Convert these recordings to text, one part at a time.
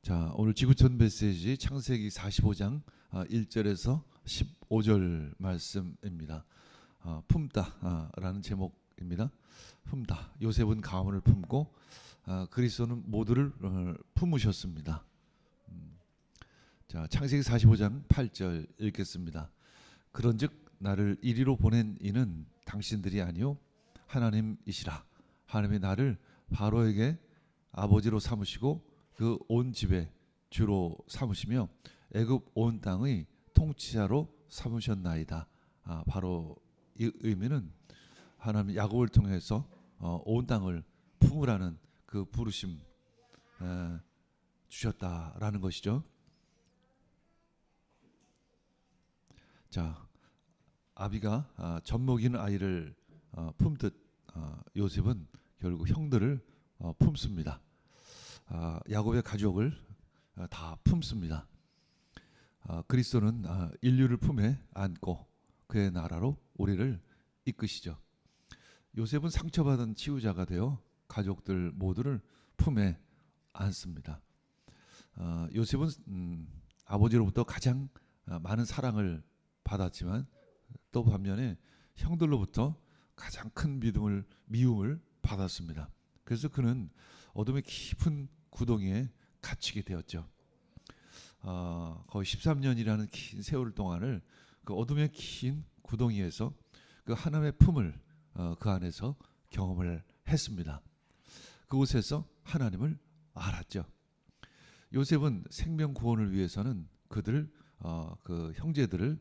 자, 오늘 지구촌 메시지 창세기 45장 1절에서 15절 말씀입니다. 품다라는 제목입니다. 품다. 요셉은 가문을 품고 그리스도는 모두를 품으셨습니다. 자, 창세기 45장 8절 읽겠습니다. 그런즉 나를 이리로 보낸 이는 당신들이 아니요 하나님이시라. 하나님이 나를 바로에게 아버지로 삼으시고 그 온 집의 주로 삼으시며 애굽 온 땅의 통치자로 삼으셨나이다. 바로 이 의미는 하나님 야곱을 통해서 온 땅을 품으라는 그 부르심 주셨다라는 것이죠. 자, 아비가 젖먹이는 아이를 품듯 요셉은 결국 형들을 품습니다. 야곱의 가족을 다 품습니다. 그리스도는 인류를 품에 안고 그의 나라로 우리를 이끄시죠. 요셉은 상처받은 치유자가 되어 가족들 모두를 품에 안습니다. 요셉은 아버지로부터 가장 많은 사랑을 받았지만 또 반면에 형들로부터 가장 큰 미움을 받았습니다. 그래서 그는 어둠의 깊은 구덩이에 갇히게 되었죠. 거의 13년이라는 긴 세월 동안을 그 어둠의 긴 구덩이에서 그 하나님의 품을 그 안에서 경험을 했습니다. 그곳에서 하나님을 알았죠. 요셉은 생명 구원을 위해서는 그 형제들을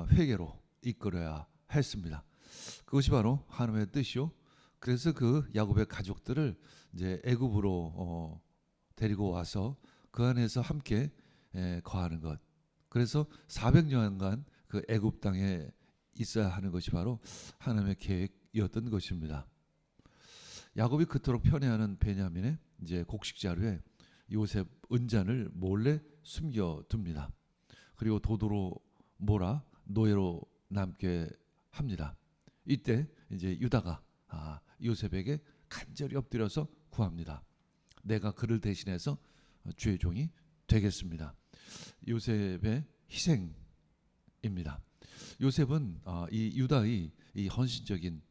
회개로 이끌어야 했습니다. 그것이 바로 하나님의 뜻이요. 그래서 그 야곱의 가족들을 이제 애굽으로 데리고 와서 그 안에서 함께 거하는 것. 그래서 400년간 그 애굽 땅에 있어야 하는 것이 바로 하나님의 계획이었던 것입니다. 야곱이 그토록 편애하는 베냐민의 이제 곡식 자루에 요셉 은잔을 몰래 숨겨둡니다. 그리고 도도로 몰아 노예로 남게 합니다. 이때 이제 유다가 요셉에게 간절히 엎드려서 구합니다. 내가 그를 대신해서 주의 종이 되겠습니다. 요셉의 희생입니다. 요셉은 이 유다의 이 헌신적인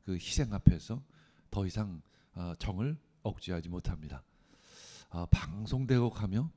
그 희생 앞에서 더 이상 정을 억제하지 못합니다. 방송대곡하며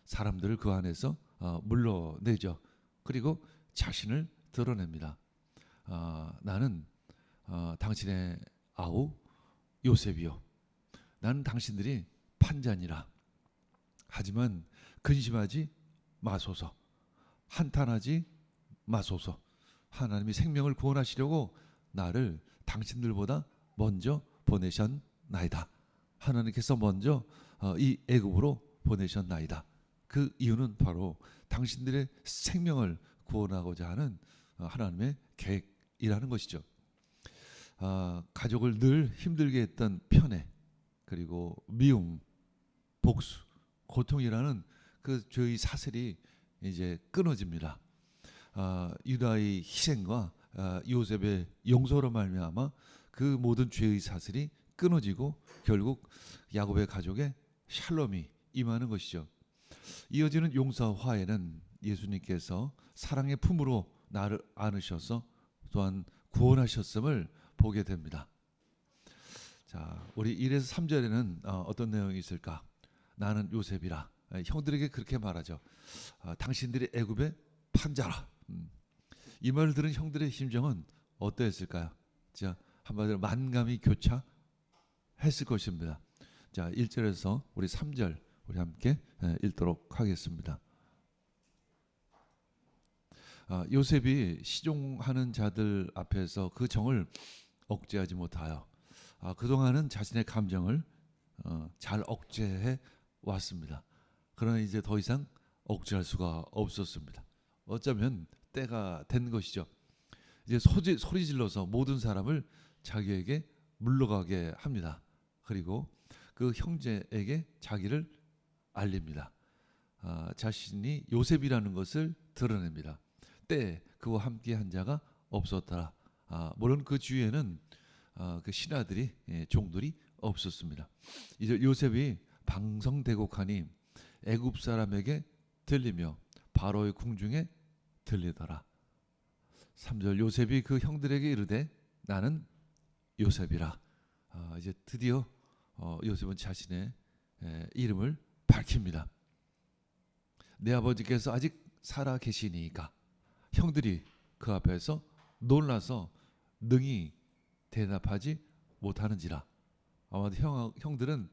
사람들을 그 안에서 물러내죠. 그리고 자신을 드러냅니다. 나는 당신의 아우 요셉이요. 나는 당신들이 판자니라. 하지만 근심하지 마소서. 한탄하지 마소서. 하나님이 생명을 구원하시려고 나를 당신들보다 먼저 보내셨나이다. 하나님께서 먼저 이 애굽으로 보내셨나이다. 그 이유는 바로 당신들의 생명을 구원하고자 하는 하나님의 계획이라는 것이죠. 가족을 늘 힘들게 했던 편애, 그리고 미움, 복수, 고통이라는 그 죄의 사슬이 이제 끊어집니다. 유다의 희생과 요셉의 용서로 말미암아 그 모든 죄의 사슬이 끊어지고 결국 야곱의 가족의 샬롬이 임하는 것이죠. 이어지는 용서와 화해는 예수님께서 사랑의 품으로 나를 안으셔서 또한 구원하셨음을 보게 됩니다. 자, 우리 1에서 3절에는 어떤 내용이 있을까? 나는 요셉이라. 형들에게 그렇게 말하죠. 당신들이 애굽의 판자라. 이 말을 들은 형들의 심정은 어떠했을까요? 자, 한마디로 만감이 교차했을 것입니다. 자, 1절에서 우리 3절 우리 함께 읽도록 하겠습니다. 요셉이 시종하는 자들 앞에서 그 정을 억제하지 못하여 그동안은 자신의 감정을 잘 억제해 왔습니다. 그러나 이제 더 이상 억제할 수가 없었습니다. 어쩌면 때가 된 것이죠. 이제 소리 질러서 모든 사람을 자기에게 물러가게 합니다. 그리고 그 형제에게 자기를 알립니다. 자신이 요셉이라는 것을 드러냅니다. 때 그와 함께 한 자가 없었더라. 물론 그 주위에는 그 신하들이 종들이 없었습니다. 이제 요셉이 방성대곡하니 애굽 사람에게 들리며 바로의 궁중에 들리더라. 3절 요셉이 그 형들에게 이르되 나는 요셉이라. 이제 드디어 요셉은 자신의 이름을 밝힙니다. 내 아버지께서 아직 살아 계시니까. 형들이 그 앞에서 놀라서 능히 대답하지 못하는지라. 아마도 형들은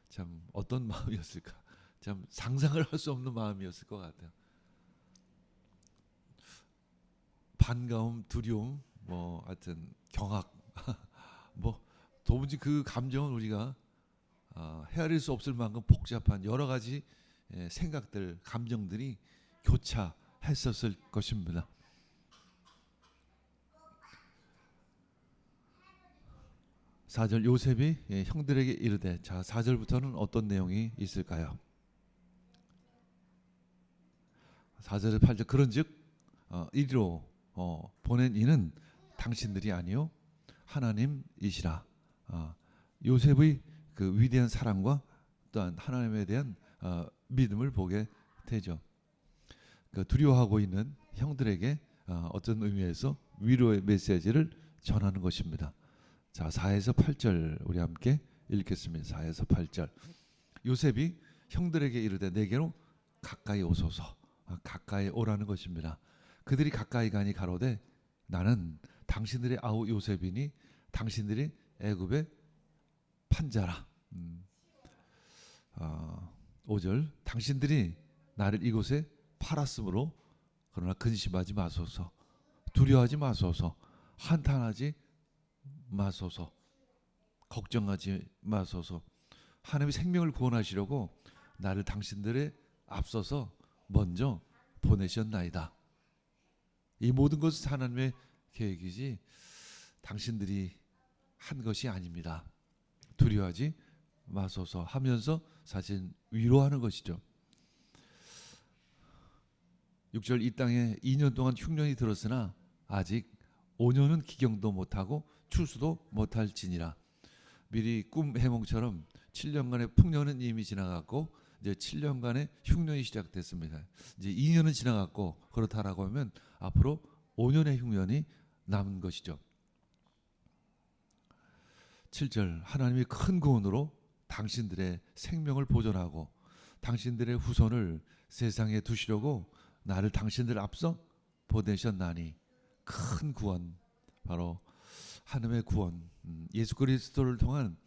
참 어떤 마음이었을까? 참 상상을 할 수 없는 마음이었을 것 같아요. 반가움, 두려움, 뭐 하여튼 경악, 뭐 도무지 그 감정은 우리가 헤아릴 수 없을 만큼 복잡한 여러 가지 생각들, 감정들이 교차했었을 것입니다. 4절 요셉이 형들에게 이르되, 자 4절부터는 어떤 내용이 있을까요? 4절에 8절 그런즉 이리로 보낸 이는 당신들이 아니요 하나님이시라. 요셉의 그 위대한 사랑과 또한 하나님에 대한 믿음을 보게 되죠. 그 두려워하고 있는 형들에게 어떤 의미에서 위로의 메시지를 전하는 것입니다. 자 4에서 8절 우리 함께 읽겠습니다. 4에서 8절 요셉이 형들에게 이르되 내게로 가까이 오소서. 가까이 오라는 것입니다. 그들이 가까이 가니 가로되 나는 당신들의 아우 요셉이니 당신들이 애굽의 판자라. 5절 당신들이 나를 이곳에 팔았으므로 그러나 근심하지 마소서. 두려워하지 마소서. 한탄하지 마소서. 걱정하지 마소서. 하나님이 생명을 구원하시려고 나를 당신들의 앞서서 먼저 보내셨나이다. 이 모든 것은 하나님의 계획이지 당신들이 한 것이 아닙니다. 두려워하지 마소서 하면서 사실 위로하는 것이죠. 6절 이 땅에 2년 동안 흉년이 들었으나 아직 5년은 기경도 못하고 추수도 못할지니라. 미리 꿈 해몽처럼 7년간의 풍년은 이미 지나갔고 이제 7년간의 흉년이 시작됐습니다. 이제 2년은 지나갔고 그렇다라고 하면 앞으로 5년의 흉년이 남은 것이죠. 7절 하나님이 큰 구원으로 당신들의 생명을 보존하고 당신들의 후손을 세상에 두시려고 나를 당신들 앞서 보내셨나니. 큰 구원, 바로 하나님의 구원, 예수 그리스도를 통한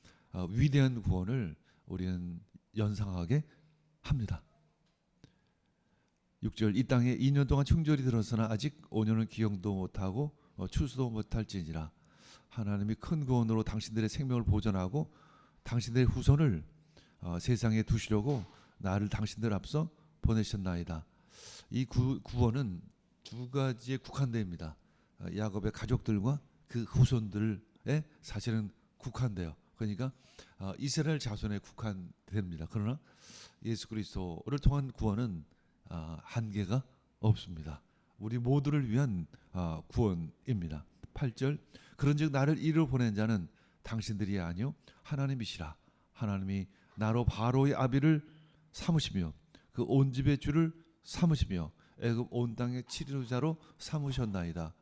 위대한 구원을 우리는 연상하게 합니다. 6절 이 땅에 2년 동안 충절이 들었으나 아직 5년은 기용도 못하고 추수도 못할지니라. 하나님이 큰 구원으로 당신들의 생명을 보존하고 당신들의 후손을 세상에 두시려고 나를 당신들 앞서 보내셨나이다. 이 구원은 두 가지에 국한됩니다. 야곱의 가족들과 그 후손들에 사실은 국한돼요. 그러니까 이스라엘 자손에 국한됩니다. 그러나 예수 그리스도를 통한 구원은 한계가 없습니다. 우리 모두를 위한 구원입니다. 8절 그런즉 나를 이리로 보낸 자는 당신들이 아니요 하나님이시라. 하나님이 나로 바로의 아비를 삼으시며 그 온 집의 주를 삼으시며 애굽 온 땅의 치료자로 삼으셨나이다.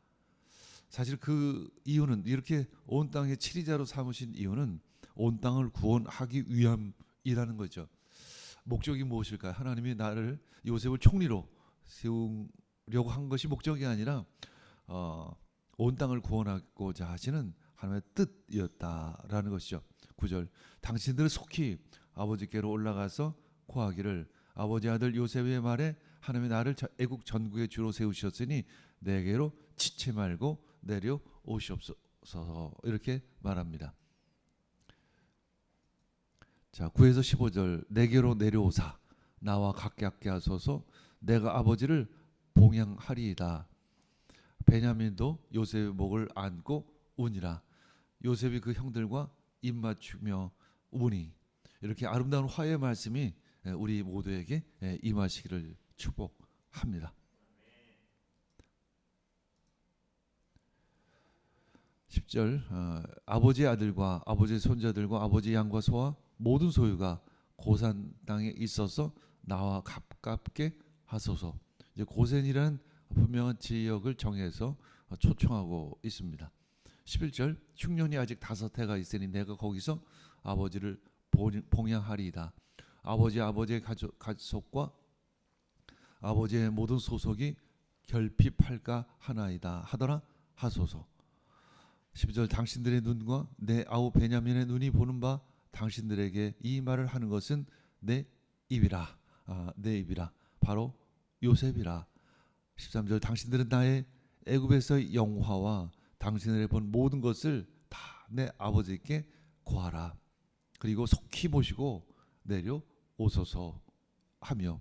사실 그 이유는 이렇게 온 땅의 치리자로 삼으신 이유는 온 땅을 구원하기 위함이라는 거죠. 목적이 무엇일까요? 하나님이 나를 요셉을 총리로 세우려고 한 것이 목적이 아니라 온 땅을 구원하고자 하시는 하나님의 뜻이었다라는 것이죠. 9절 당신들은 속히 아버지께로 올라가서 고하기를 아버지 아들 요셉의 말에 하나님이 나를 애국 전국의 주로 세우셨으니 내게로 지체 말고 내려오시옵소서 이렇게 말합니다. 자 9에서 15절 내게로 내려오사 나와 가깝게 하소서 내가 아버지를 봉양하리이다. 베냐민도 요셉의 목을 안고 우니라. 요셉이 그 형들과 입맞추며 우니. 이렇게 아름다운 화해의 말씀이 우리 모두에게 임하시기를 축복합니다. 10절 아버지의 아들과 아버지의 손자들과 아버지의 양과 소와 모든 소유가 고산 땅에 있어서 나와 가깝게 하소서. 이제 고센이라는 분명한 지역을 정해서 초청하고 있습니다. 11절 흉년이 아직 5해가 있으니 내가 거기서 아버지를 봉양하리이다. 아버지의 가족과 아버지의 모든 소속이 결핍할까 하나이다 하더라 하소서. 12절 당신들의 눈과 내 아우 베냐민의 눈이 보는 바 당신들에게 이 말을 하는 것은 내 입이라. 내 입이라. 바로 요셉이라. 13절 당신들은 나의 애굽에서의 영화와 당신들의 본 모든 것을 다 내 아버지께 고하라. 그리고 속히 모시고 내려오소서 하며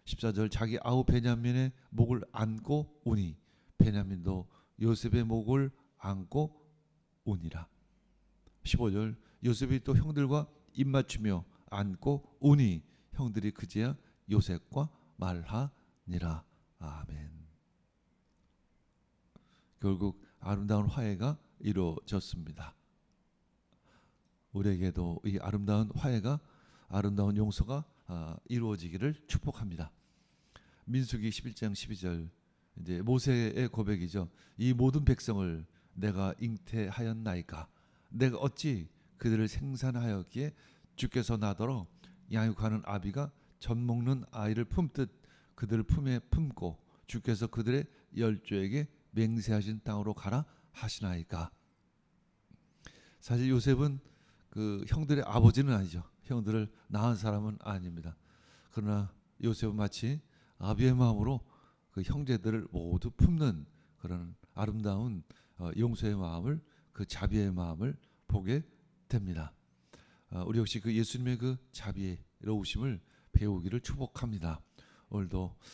14절 자기 아우 베냐민의 목을 안고 오니 베냐민도 요셉의 목을 안고 오니라. 15절 요셉이 또 형들과 입맞추며 안고 오니 형들이 그제야 요셉과 말하니라. 아멘. 결국 아름다운 화해가 이루어졌습니다. 우리에게도 이 아름다운 화해가 아름다운 용서가 이루어지기를 축복합니다. 민수기 11장 12절 이제 모세의 고백이죠. 이 모든 백성을 내가 잉태하였나이까 내가 어찌 그들을 생산하였기에 주께서 나더러 양육하는 아비가 젖 먹는 아이를 품듯 그들을 품에 품고 주께서 그들의 열조에게 맹세하신 땅으로 가라 하시나이까. 사실 요셉은 그 형들의 아버지는 아니죠. 형들을 낳은 사람은 아닙니다. 그러나 요셉은 마치 아비의 마음으로 그 형제들을 모두 품는 그런 아름다운 용서의 마음을, 그 자비의 마음을 보게 됩니다. 우리 역시 그 예수님의 그 자비로우심을 배우기를 축복합니다. 오늘도